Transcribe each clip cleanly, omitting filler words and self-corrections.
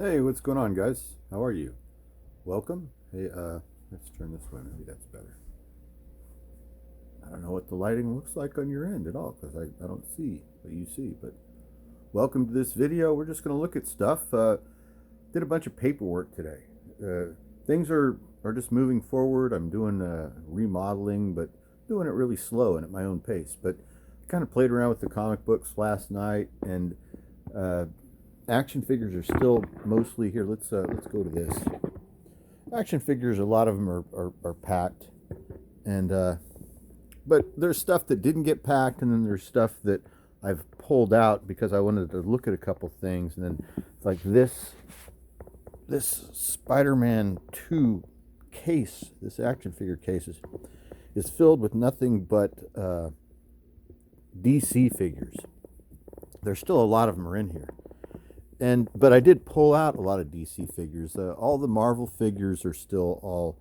Hey, what's going on, guys? How are you? Welcome. Hey, let's turn this way. Maybe that's better. I don't know what the lighting looks like on your end at all because I don't see what you see. But welcome to this video. We're just going to look at stuff. Did a bunch of paperwork today. Things are just moving forward. I'm doing remodeling, but doing it really slow and at my own pace. But I kind of played around with the comic books last night, and uh, action figures are still mostly here. Let's go to this. Action figures, a lot of them are packed, and but there's stuff that didn't get packed, and then there's stuff that I've pulled out because I wanted to look at a couple things, and then like this Spider-Man 2 case, this action figure case is filled with nothing but DC figures. There's still a lot of them are in here, and but I did pull out a lot of DC figures. All the Marvel figures are still all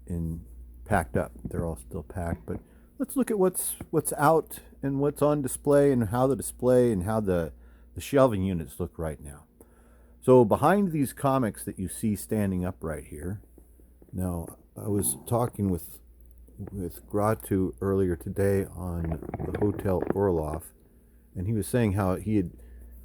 in packed up. They're all still packed. But let's look at what's out and what's on display and how the display and how the shelving units look right now. So behind these comics that you see standing up right here. Now I was talking with Gratu earlier today on the Hotel Orloff, and he was saying how he had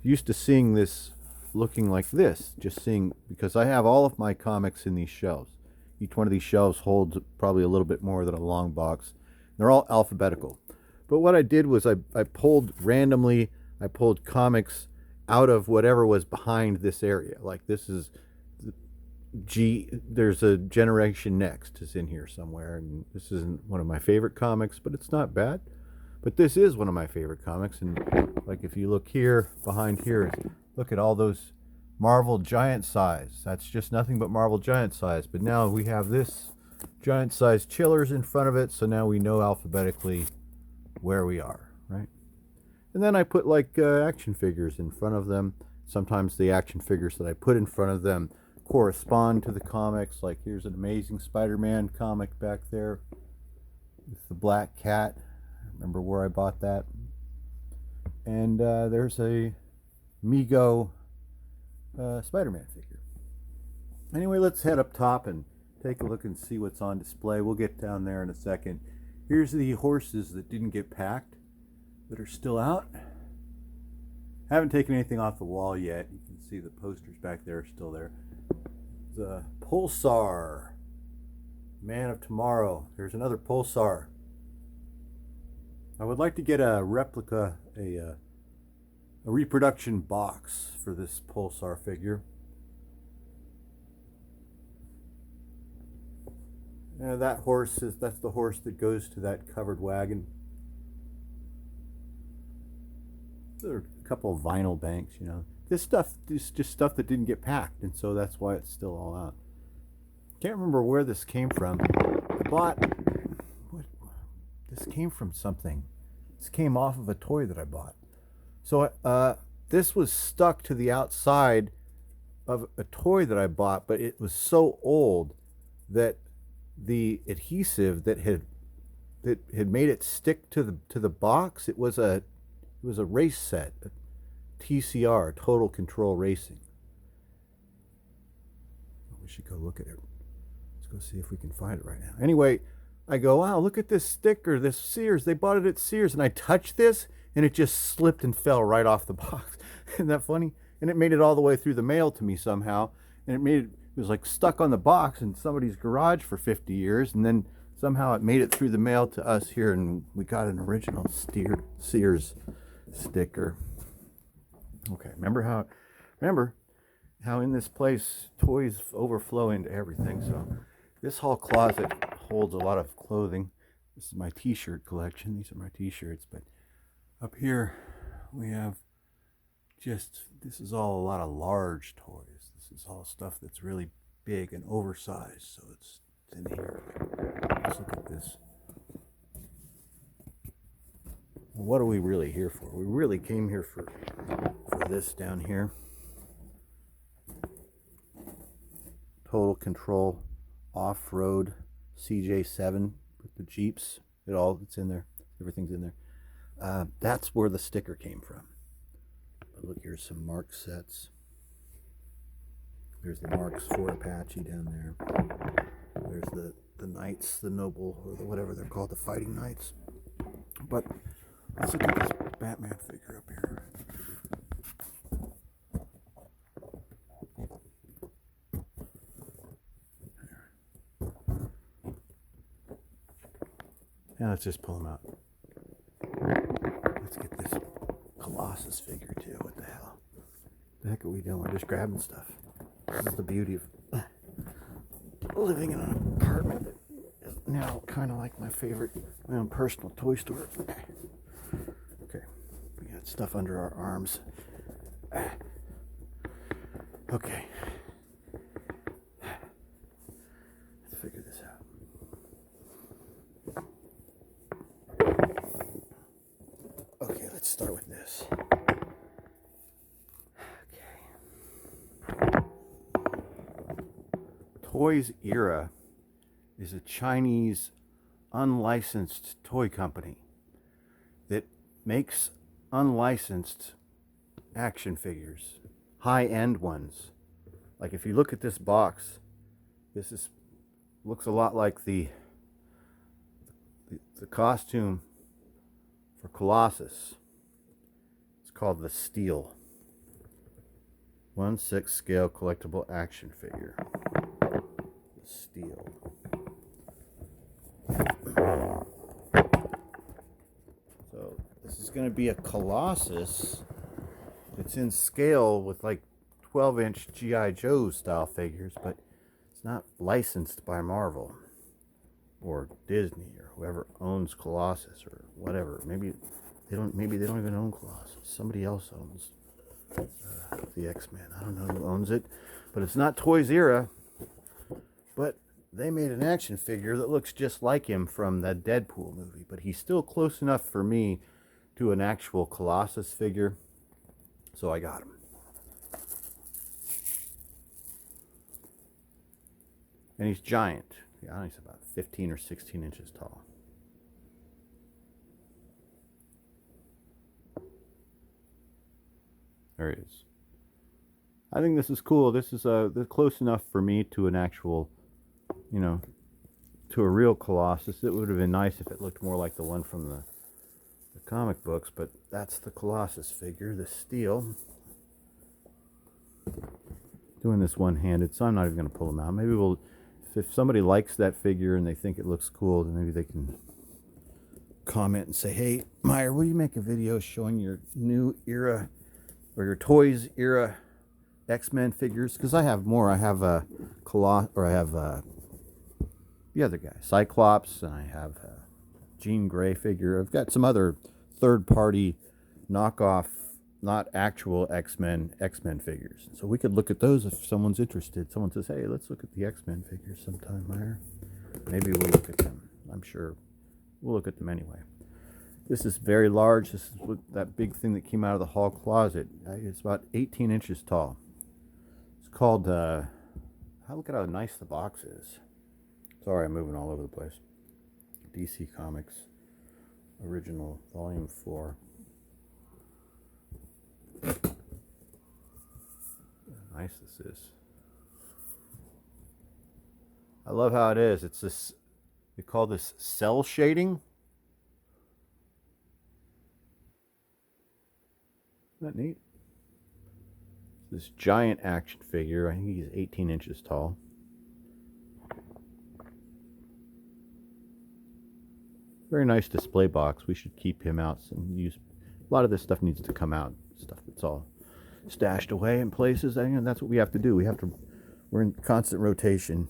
used to seeing this looking like this, just seeing, because I have all of my comics in these shelves. Each one of these shelves holds probably a little bit more than a long box. They're all alphabetical. But what I did was I pulled randomly, I pulled comics out of whatever was behind this area. Like this is there's a Generation Next is in here somewhere, and this isn't one of my favorite comics, but it's not bad. But this is one of my favorite comics, and like if you look here, behind here, look at all those Marvel Giant Size. That's just nothing but Marvel Giant Size. But now we have this Giant Size Chillers in front of it, so now we know alphabetically where we are, right? And then I put like action figures in front of them. Sometimes the action figures that I put in front of them correspond to the comics. Like here's an Amazing Spider-Man comic back there with the black cat. Remember where I bought that? And there's a Mego Spider-Man figure. Anyway, let's head up top and take a look and see what's on display. We'll get down there in a second. Here's the horses that didn't get packed that are still out. Haven't taken anything off the wall yet. You can see the posters back there are still there. The Pulsar, Man of Tomorrow. There's another Pulsar. I would like to get a replica, a reproduction box for this Pulsar figure. That horse that's the horse that goes to that covered wagon. There are a couple of vinyl banks, you know. This stuff is just stuff that didn't get packed, and so that's why it's still all out. Can't remember where this came from. I bought what? This came from something. This came off of a toy that I bought. So this was stuck to the outside of a toy that I bought, but it was so old that the adhesive that had made it stick to the box. It was a race set, a TCR, Total Control Racing. We should go look at it. Let's go see if we can find it right now. Anyway, I go, wow, look at this sticker, this Sears. They bought it at Sears, and I touched this, and it just slipped and fell right off the box. Isn't that funny? And it made it all the way through the mail to me somehow, and it was like stuck on the box in somebody's garage for 50 years, and then somehow it made it through the mail to us here, and we got an original Sears sticker. Okay, remember how in this place toys overflow into everything. So this whole closet holds a lot of clothing. This is my t-shirt collection. These are my t-shirts. But up here we have this is all a lot of large toys. This is all stuff that's really big and oversized, so it's in here. Let's look at this. What are we really here for? We really came here for this down here. Total Control Off-Road CJ7 with the Jeeps. It's in there. Everything's in there. That's where the sticker came from. But look, here's some mark sets. There's the Marks IV Apache down there. There's the Knights, the Noble, or whatever they're called, the Fighting Knights. But let's look at this Batman figure up here. Now let's just pull him out. Let's get this Colossus figure too. What the hell? The heck are we doing? We're just grabbing stuff. This is the beauty of living in an apartment that is now kind of like my own personal toy store. Okay, we got stuff under our arms. Okay, let's figure this out. Okay, let's start with this. Toys Era is a Chinese unlicensed toy company that makes unlicensed action figures, high-end ones. Like if you look at this box, looks a lot like the costume for Colossus. It's called the Steel 1/6 scale collectible action figure. Steel. So this is going to be a Colossus. It's in scale with like 12-inch G.I. Joe style figures, but it's not licensed by Marvel or Disney or whoever owns Colossus or whatever. Maybe they don't even own Colossus. Somebody else owns the X-Men. I don't know who owns it, but it's not Toys Era. But they made an action figure that looks just like him from that Deadpool movie. But he's still close enough for me to an actual Colossus figure. So I got him. And he's giant. Yeah, he's about 15 or 16 inches tall. There he is. I think this is cool. This is close enough for me to an actual, to a real Colossus. It would have been nice if it looked more like the one from the comic books, but that's the Colossus figure, the Steel. Doing this one-handed, so I'm not even going to pull them out. Maybe if somebody likes that figure and they think it looks cool, then maybe they can comment and say, hey, Meyer, will you make a video showing your new era or your Toys Era X-Men figures? Because I have more. I have the other guy, Cyclops, and I have a Jean Grey figure. I've got some other third-party knockoff, not actual X-Men figures. So we could look at those if someone's interested. Someone says, hey, let's look at the X-Men figures sometime, Meyer. Maybe we'll look at them. I'm sure we'll look at them anyway. This is very large. This is that big thing that came out of the hall closet. It's about 18 inches tall. It's called, look at how nice the box is. Sorry, I'm moving all over the place. DC Comics Original Volume 4. How nice this is. I love how it is. It's this, we call this cell shading. Isn't that neat? This giant action figure. I think he's 18 inches tall. Very nice display box. We should keep him out and use. A lot of this stuff needs to come out. Stuff that's all stashed away in places. And that's what we have to do. We're in constant rotation.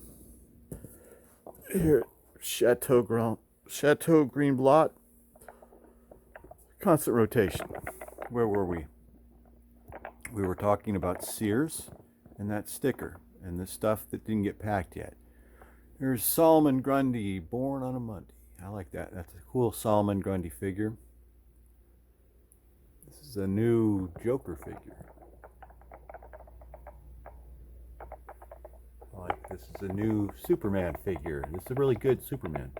Here, Chateau Green Blot. Constant rotation. Where were we? We were talking about Sears and that sticker and the stuff that didn't get packed yet. There's Solomon Grundy, Born on a Monday. I like that. That's a cool Solomon Grundy figure. This is a new Joker figure. I like this is a new Superman figure. This is a really good Superman.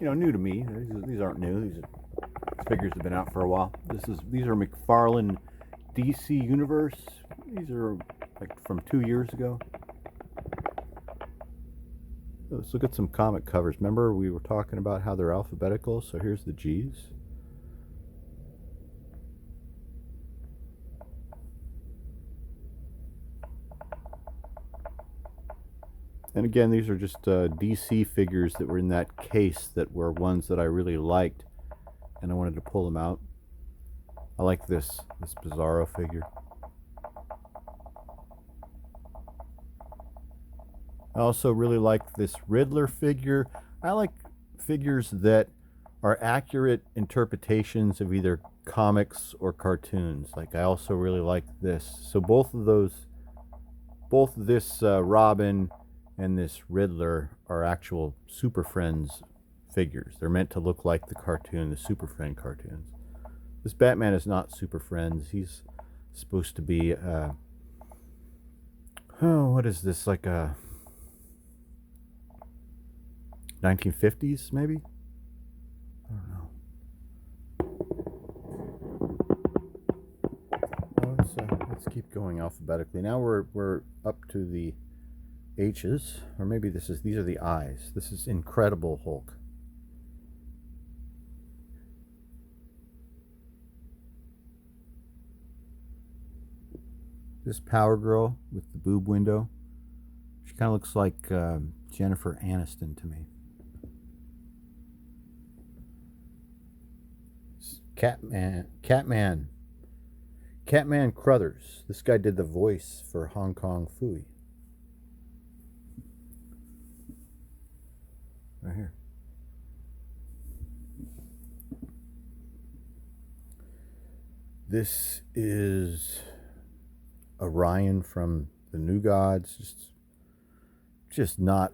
New to me. These aren't new. These figures have been out for a while. These are McFarlane DC Universe. These are like from 2 years ago. Let's look at some comic covers. Remember we were talking about how they're alphabetical, so here's the G's. And again, these are just DC figures that were in that case that were ones that I really liked, and I wanted to pull them out. I like this Bizarro figure. I also really like this Riddler figure. I like figures that are accurate interpretations of either comics or cartoons. Like I also really like this. So both this Robin and this Riddler are actual Super Friends figures. They're meant to look like the cartoon, the Super Friend cartoons. This Batman is not Super Friends. He's supposed to be, what is this, like a 1950s maybe? I don't know. Let's keep going alphabetically. Now we're up to the H's, or maybe these are the I's. This is Incredible Hulk. This Power Girl with the boob window. She kind of looks like Jennifer Aniston to me. Catman Crothers. This guy did the voice for Hong Kong Phooey. Right here. This is Orion from the New Gods. Just not,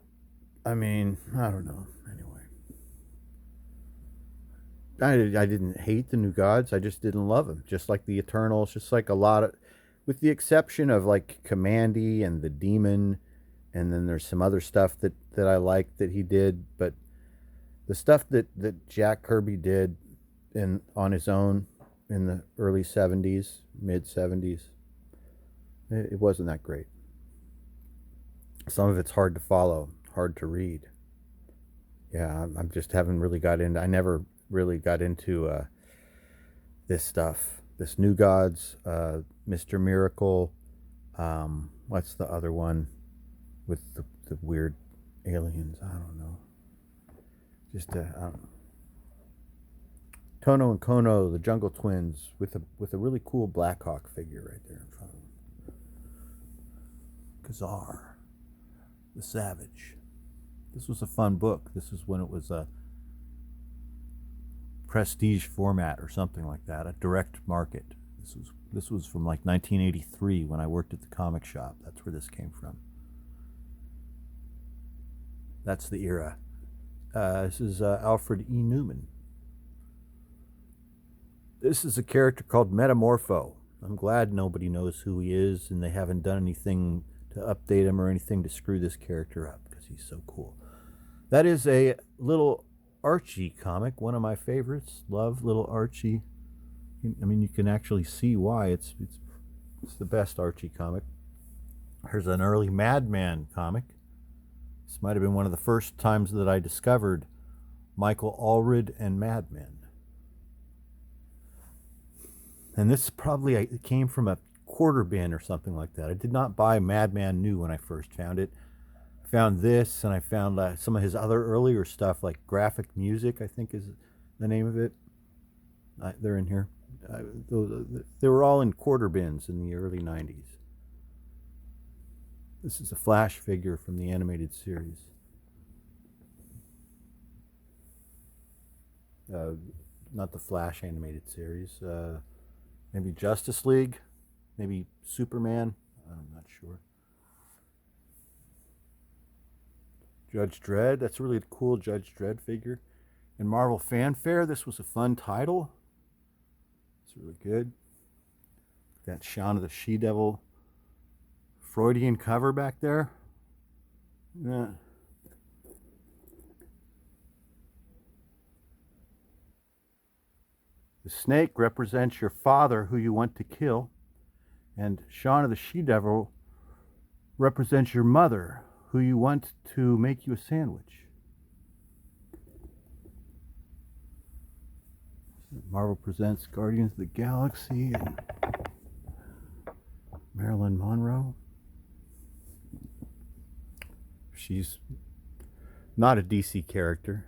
I mean, I don't know. Anyway. I didn't hate the New Gods. I just didn't love them. Just like the Eternals, just like a lot of, with the exception of like Commandy and the Demon, and then there's some other stuff that I like that he did, but the stuff that Jack Kirby did on his own in the early 70s, mid 70s, it wasn't that great. Some of it's hard to follow, hard to read. Yeah, I'm just haven't really got into. I never really got into this stuff. This New Gods, Mr. Miracle. What's the other one with the weird aliens? I don't know. Just I don't know. Tono and Kono, the Jungle Twins, with a really cool Blackhawk figure right there in front of them. Kazar, the Savage. This was a fun book. This is when it was a prestige format or something like that, a direct market. This was from like 1983 when I worked at the comic shop. That's where this came from. That's the era. This is Alfred E. Newman. This is a character called Metamorpho. I'm glad nobody knows who he is and they haven't done anything to update him or anything to screw this character up because he's so cool. That is a little Archie comic, one of my favorites. Love little Archie. I mean, you can actually see why it's the best Archie comic. Here's an early Madman comic. This might have been one of the first times that I discovered Michael Allred and Madman. And this probably it came from a quarter bin or something like that. I did not buy Madman New when I first found it. I found this, and I found some of his other earlier stuff, like Graphic Music, I think is the name of it. They're in here. They were all in quarter bins in the early 90s. This is a Flash figure from the animated series. Not the Flash animated series. Maybe Justice League. Maybe Superman. I'm not sure. Judge Dredd. That's a really cool Judge Dredd figure. And Marvel Fanfare. This was a fun title. It's really good. That Shaun of the She-Devil Freudian cover back there. Yeah. The snake represents your father who you want to kill. And Shauna the She-Devil represents your mother, who you want to make you a sandwich. Marvel presents Guardians of the Galaxy and Marilyn Monroe. She's not a DC character.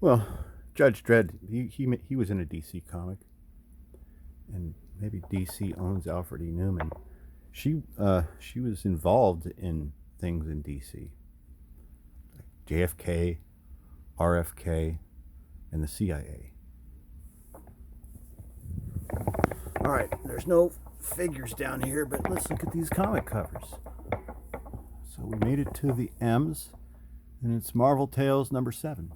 Well, Judge Dredd, he was in a DC comic, and maybe DC owns Alfred E. Newman. She was involved in things in DC, like JFK, RFK, and the CIA. All right, there's no figures down here, but let's look at these comic covers. So we made it to the M's, and it's Marvel Tales number 7.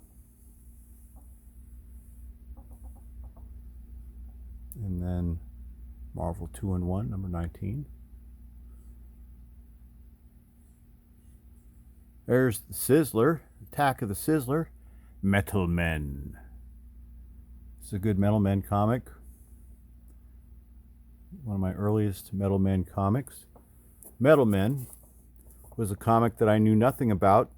And then Marvel 2-in-1 number 19. There's the Sizzler, Attack of the Sizzler, Metal Men. It's a good Metal Men comic. One of my earliest Metal Men comics. Metal Men was a comic that I knew nothing about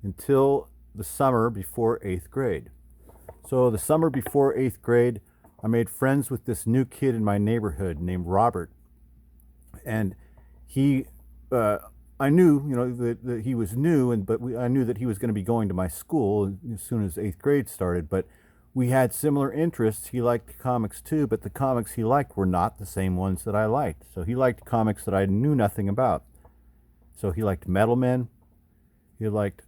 until the summer before 8th grade. So the summer before 8th grade, I made friends with this new kid in my neighborhood named Robert. And he, I knew, that he was new, but I knew that he was going to be going to my school as soon as 8th grade started. But we had similar interests. He liked comics too, but the comics he liked were not the same ones that I liked. So he liked comics that I knew nothing about. So he liked Metal Men. He liked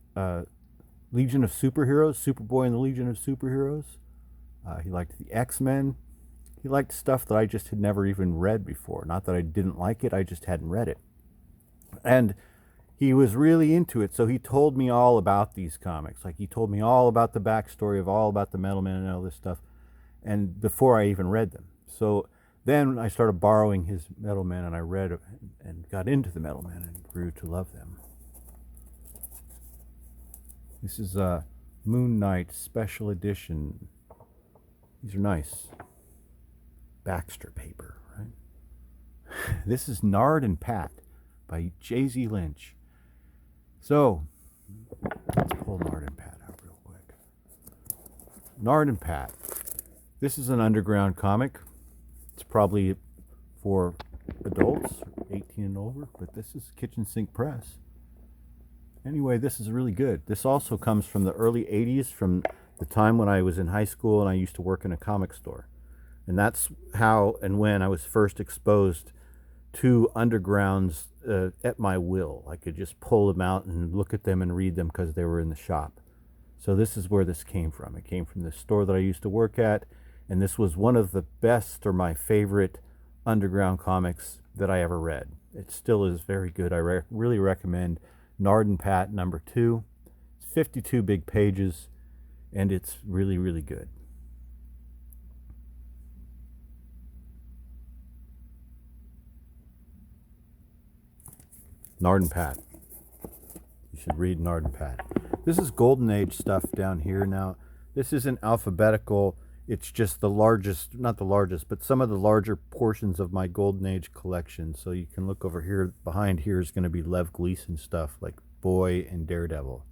Legion of Superheroes, Superboy and the Legion of Superheroes. He liked the X-Men. He liked stuff that I just had never even read before. Not that I didn't like it, I just hadn't read it. And he was really into it, so he told me all about these comics. Like, he told me all about the backstory of all about the Metal Men and all this stuff, and before I even read them. So then I started borrowing his Metal Men, and I read and got into the Metal Men and grew to love them. This is a Moon Knight Special Edition. These are nice. Baxter paper, right? This is Nard and Pat by J.Z. Lynch. So, let's pull Nard and Pat out real quick. Nard and Pat. This is an underground comic. It's probably for adults, 18 and over, but this is Kitchen Sink Press. Anyway, this is really good. This also comes from the early 80s, from the time when I was in high school and I used to work in a comic store. And that's how and when I was first exposed to undergrounds at my will. I could just pull them out and look at them and read them because they were in the shop. So this is where this came from. It came from the store that I used to work at, and this was one of the best or my favorite underground comics that I ever read. It still is very good. I really recommend Nard and Pat number 2. It's 52 big pages, and it's really, really good. Nard and Pat. You should read Nard and Pat. This is Golden Age stuff down here. Now, this isn't alphabetical. It's just the largest, not the largest, but some of the larger portions of my Golden Age collection. So you can look over here. Behind here is going to be Lev Gleason stuff like Boy and Daredevil.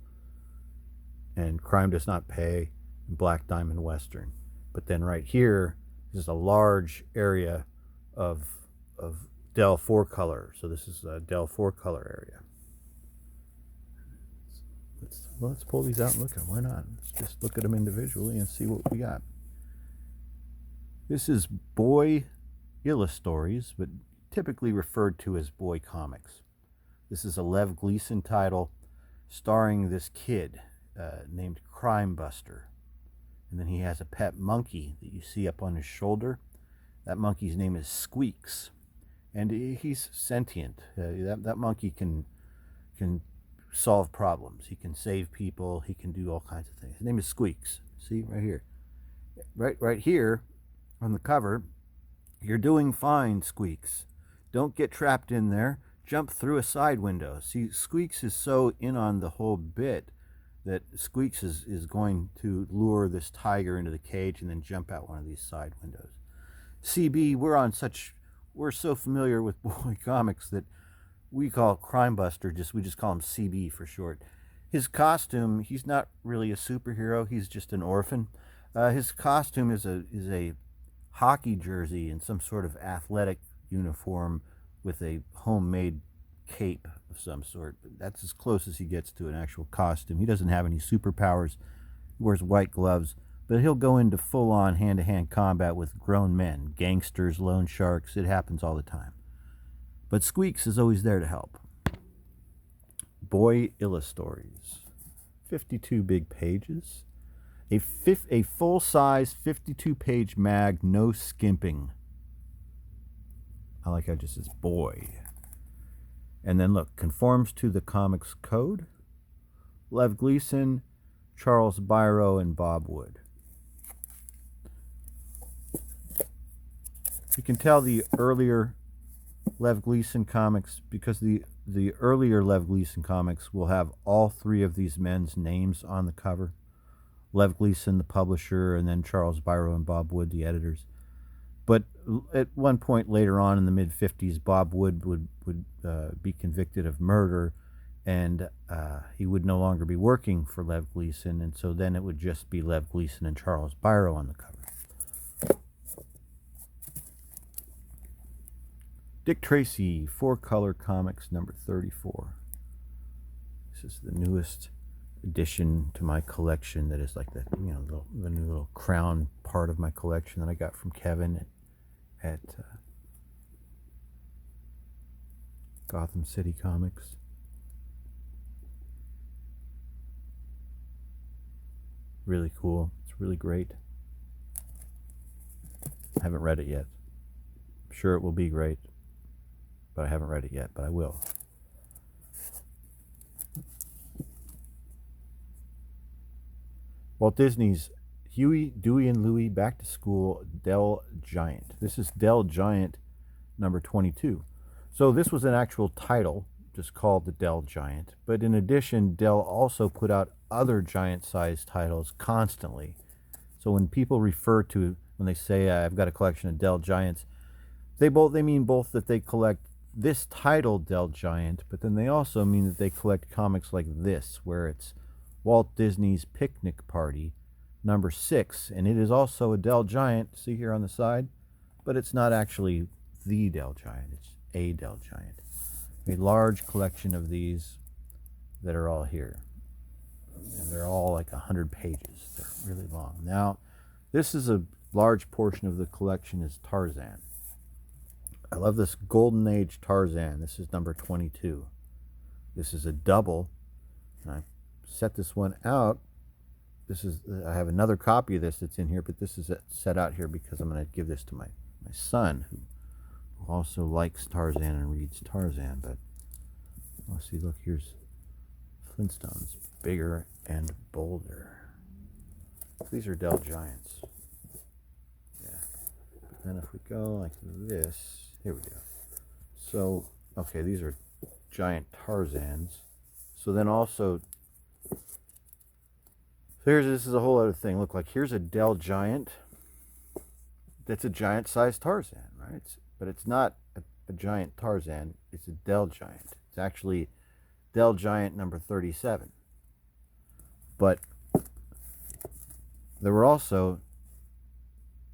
And Crime Does Not Pay and Black Diamond Western. But then right here is a large area of Dell 4-color. So this is a Dell 4-color area. Let's pull these out and look at them. Why not? Let's just look at them individually and see what we got. This is Boy Illustories, but typically referred to as Boy Comics. This is a Lev Gleason title starring this kid named Crime Buster. And then he has a pet monkey that you see up on his shoulder. That monkey's name is Squeaks. And he's sentient. That monkey can solve problems. He can save people. He can do all kinds of things. His name is Squeaks. See, right here. Right here on the cover, you're doing fine, Squeaks. Don't get trapped in there. Jump through a side window. See, Squeaks is so in on the whole bit that Squeaks is going to lure this tiger into the cage and then jump out one of these side windows. CB, we're so familiar with boy comics that we call Crime Buster, we just call him CB for short. His costume, he's not really a superhero, he's just an orphan. His costume is a hockey jersey and some sort of athletic uniform with a homemade cape of some sort. That's as close as he gets to an actual costume. He doesn't have any superpowers. He wears white gloves, but he'll go into full-on hand-to-hand combat with grown men, gangsters, loan sharks. It happens all the time. But Squeaks is always there to help. Boy Illustories, 52 big pages. A full-size 52-page mag, no skimping. I like how it just says boy. And then look, conforms to the comics code. Lev Gleason, Charles Biro, and Bob Wood. You can tell the earlier Lev Gleason comics, because the earlier Lev Gleason comics will have all three of these men's names on the cover. Lev Gleason, the publisher, and then Charles Biro and Bob Wood, the editors. But at one point later on in the mid-50s, Bob Wood would be convicted of murder, and he would no longer be working for Lev Gleason, and so then it would just be Lev Gleason and Charles Biro on the cover. Dick Tracy, 4-Color Comics, number 34. This is the newest addition to my collection that is like the new little crown part of my collection that I got from Kevin at Gotham City Comics. Really cool. It's really great. I haven't read it yet. I'm sure it will be great, but I haven't read it yet, but I will. Walt Disney's Huey, Dewey, and Louie Back to School Dell Giant. This is Dell Giant number 22. So this was an actual title, just called the Dell Giant. But in addition, Dell also put out other giant-sized titles constantly. So when people when they say I've got a collection of Dell Giants, they mean both that they collect this title Dell Giant, but then they also mean that they collect comics like this, where it's Walt Disney's Picnic Party, number 6, and it is also a Dell Giant, see here on the side, but it's not actually the Dell Giant, it's a Dell Giant. A large collection of these that are all here, and they're all like 100 pages. They're really long. Now, this is a large portion of the collection is Tarzan. I love this Golden Age Tarzan. This is number 22. This is a double, and I set this one out. I have another copy of this that's in here, but this is set out here because I'm going to give this to my son, who also likes Tarzan and reads Tarzan. But let's see, look, here's Flintstones, bigger and bolder. These are Dell Giants. Yeah. But then if we go like this, here we go. So, okay, these are giant Tarzans. So then also, this is a whole other thing. Look, like here's a Dell Giant. That's a giant-sized Tarzan, right? But it's not a giant Tarzan. It's a Dell Giant. It's actually Dell Giant number 37. But there were also,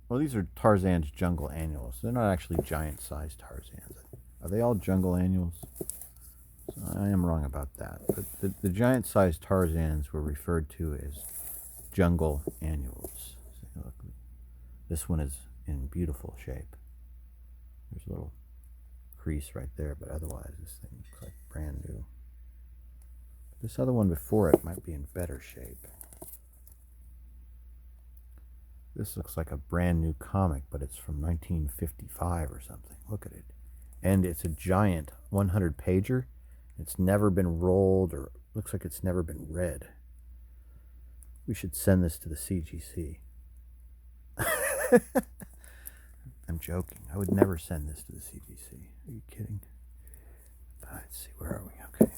well, these are Tarzan's Jungle Annuals. They're not actually giant-sized Tarzans. Are they all Jungle Annuals? So I am wrong about that. But the giant-sized Tarzans were referred to as Jungle Annuals. See, look, this one is in beautiful shape. There's a little crease right there, but otherwise this thing looks like brand new. This other one before it might be in better shape. This looks like a brand new comic, but it's from 1955 or something. Look at it. And it's a giant 100 pager. It's never been rolled, or looks like it's never been read. We should send this to the CGC. I'm joking. I would never send this to the CGC. Are you kidding? Let's see, where are we? Okay.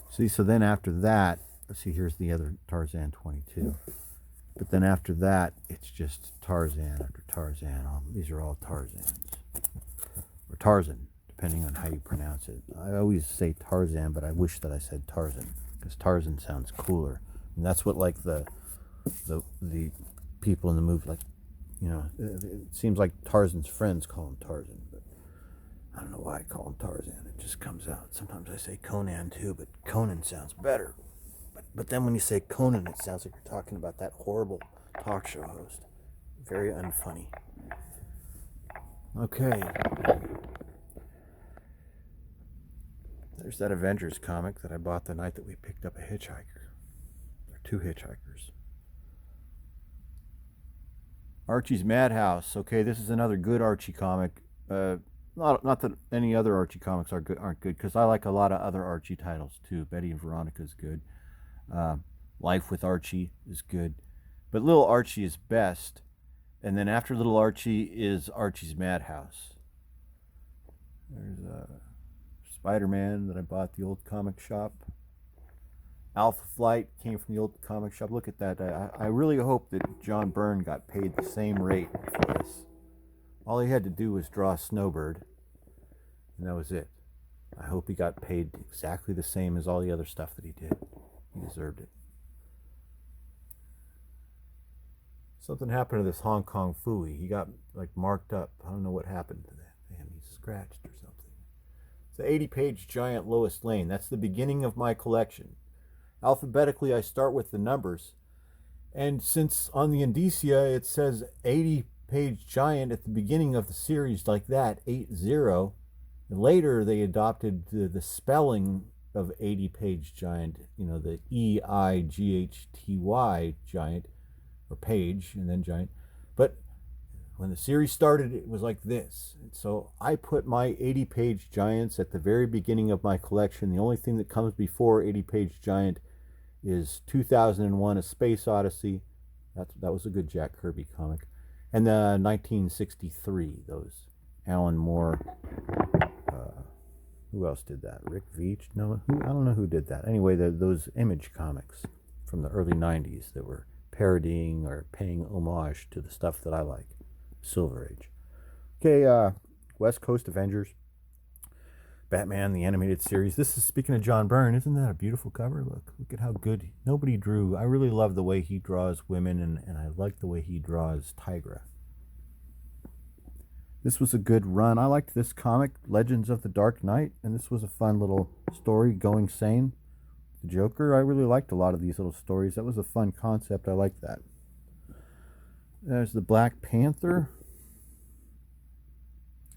See, so then after that, let's see, here's the other Tarzan 22. But then after that, it's just Tarzan after Tarzan. These are all Tarzans. Or Tarzan, depending on how you pronounce it. I always say Tarzan, but I wish that I said Tarzan, because Tarzan sounds cooler. And that's what, like, the people in the movie, like, you know, it seems like Tarzan's friends call him Tarzan, but I don't know why I call him Tarzan. It just comes out. Sometimes I say Conan too, but Conan sounds better. But then when you say Conan, it sounds like you're talking about that horrible talk show host. Very unfunny. Okay. There's that Avengers comic that I bought the night that we picked up a hitchhiker. Or two hitchhikers. Archie's Madhouse. Okay, this is another good Archie comic. Not that any other Archie comics aren't good, because I like a lot of other Archie titles too. Betty and Veronica is good. Life with Archie is good. But Little Archie is best. And then after Little Archie is Archie's Madhouse. There's Spider-Man that I bought at the old comic shop. Alpha Flight came from the old comic shop. Look at that. I really hope that John Byrne got paid the same rate for this. All he had to do was draw Snowbird, and that was it. I hope he got paid exactly the same as all the other stuff that he did. He deserved it. Something happened to this Hong Kong Phooey. He got, like, marked up. I don't know what happened to that. Damn, he's scratched or something. It's the 80-page giant Lois Lane. That's the beginning of my collection. Alphabetically, I start with the numbers. And since on the indicia it says 80-page giant at the beginning of the series like that, 80, and later they adopted the spelling of 80-page giant, you know, the EIGHTY giant, or page, and then giant. But when the series started, it was like this. And so I put my 80-page giants at the very beginning of my collection. The only thing that comes before 80-page giant is 2001: A Space Odyssey. That was a good Jack Kirby comic. And 1963, those Alan Moore. Who else did that? Rick Veitch? No, I don't know who did that. Anyway, those Image comics from the early 90s that were parodying or paying homage to the stuff that I like. Silver Age. Okay, West Coast Avengers. Batman, the animated series. This is, speaking of John Byrne, isn't that a beautiful cover? Look at how good. Nobody drew. I really love the way he draws women, and I like the way he draws Tigra. This was a good run. I liked this comic, Legends of the Dark Knight, and this was a fun little story, Going Sane. The Joker, I really liked a lot of these little stories. That was a fun concept. I like that. There's the Black Panther.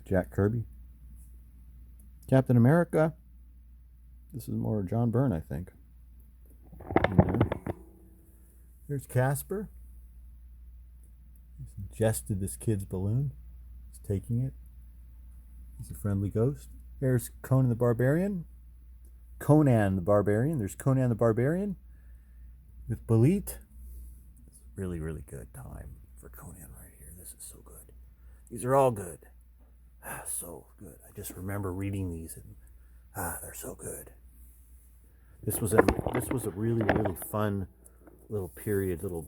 Jack Kirby. Captain America. This is more John Byrne, I think. There's Casper. He's ingested this kid's balloon. He's taking it. He's a friendly ghost. There's Conan the Barbarian. Conan the Barbarian. There's Conan the Barbarian with Belit. It's really, really good time for Conan right here. This is so good. These are all good. So good. I just remember reading these and they're so good. This was a really, really fun little period, little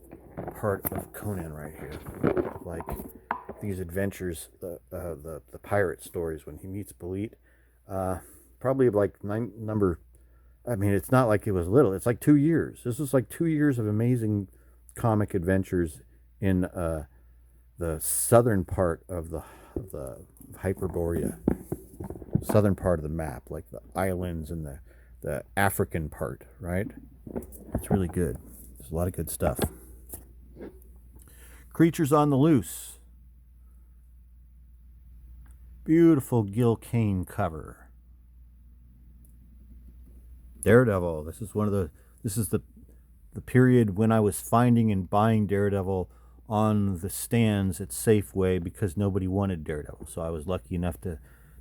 part of Conan right here. Like these adventures, the pirate stories when he meets Belit. Probably like number. I mean, it's not like it was little. It's like 2 years. This was like 2 years of amazing comic adventures in the southern part of the Hyperborea, southern part of the map, like the islands and the African part, right? It's really good. There's a lot of good stuff. Creatures on the Loose. Beautiful Gil Kane cover. Daredevil. This is the period when I was finding and buying Daredevil on the stands at Safeway because nobody wanted Daredevil. So I was lucky enough to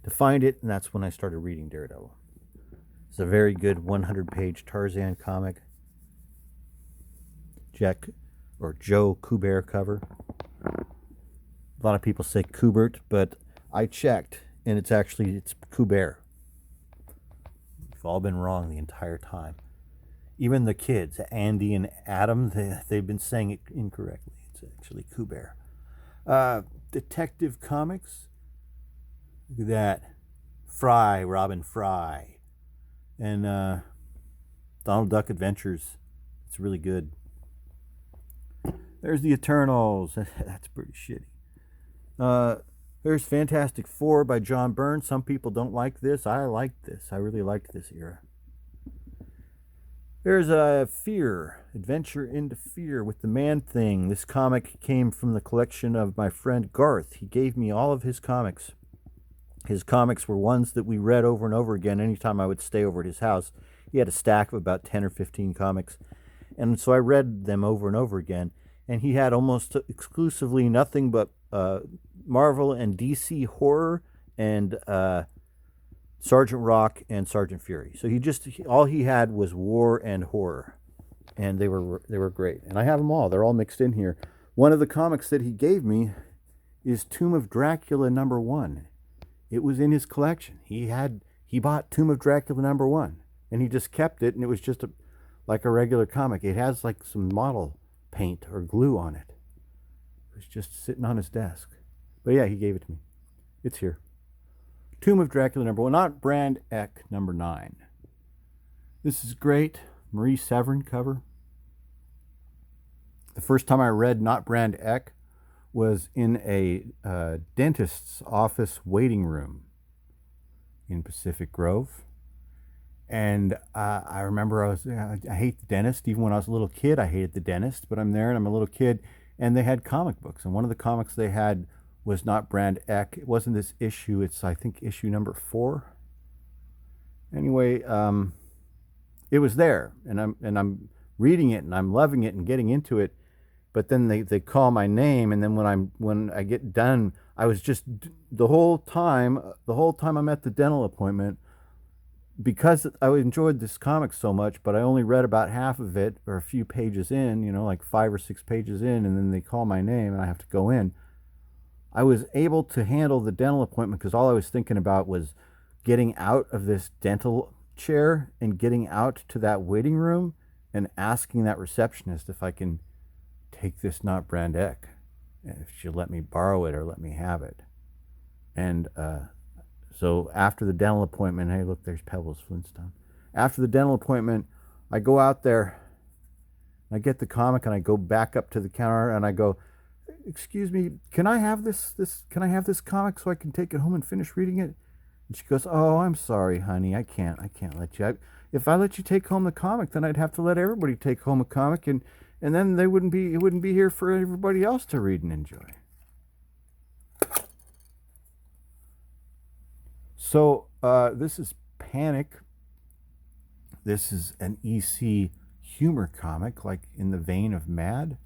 find it, and that's when I started reading Daredevil. It's a very good 100-page Tarzan comic. Joe Kubert cover. A lot of people say Kubert, but I checked, and it's Kubert. We've all been wrong the entire time. Even the kids, Andy and Adam, they've been saying it incorrectly. It's actually Kuber. Detective Comics. Look at that. Fry, Robin Fry. And Donald Duck Adventures. It's really good. There's the Eternals. That's pretty shitty. There's Fantastic Four by John Byrne. Some people don't like this. I liked this. I really liked this era. There's Fear, Adventure into Fear with the Man-Thing. This comic came from the collection of my friend Garth. He gave me all of his comics. His comics were ones that we read over and over again anytime I would stay over at his house. He had a stack of about 10 or 15 comics. And so I read them over and over again. And he had almost exclusively nothing but Marvel and DC horror and Sergeant Rock and Sergeant Fury. So all he had was war and horror, and they were great. And I have them all. They're all mixed in here. One of the comics that he gave me is Tomb of Dracula #1. It was in his collection. He bought Tomb of Dracula #1, and he just kept it, and it was just like a regular comic. It has like some model paint or glue on it. It was just sitting on his desk. But yeah, he gave it to me. It's here. Tomb of Dracula #1, not Brand Echh #9. This is great. Marie Severin cover. The first time I read Not Brand Echh was in a dentist's office waiting room in Pacific Grove. And I remember I hate the dentist. Even when I was a little kid, I hated the dentist. But I'm there and I'm a little kid, and they had comic books. And one of the comics they had was Not Brand Echh. It wasn't this issue. It's, I think, issue #4. Anyway, it was there, and I'm reading it and I'm loving it and getting into it. But then they call my name, and then when I get done, I was just the whole time I'm at the dental appointment, because I enjoyed this comic so much, but I only read about half of it or a few pages in, like 5 or 6 pages in, and then they call my name and I have to go in. I was able to handle the dental appointment because all I was thinking about was getting out of this dental chair and getting out to that waiting room and asking that receptionist if I can take this Not Brand Echh, if she'll let me borrow it or let me have it. And so after the dental appointment, hey, look, there's Pebbles Flintstone. After the dental appointment, I go out there, I get the comic, and I go back up to the counter, and I go, "Excuse me, can I have this comic so I can take it home and finish reading it?" And she goes, "Oh, I'm sorry, honey, I can't let you. If I let you take home the comic, then I'd have to let everybody take home a comic, and then it wouldn't be here for everybody else to read and enjoy." So this is Panic. This is an EC humor comic, like in the vein of Mad.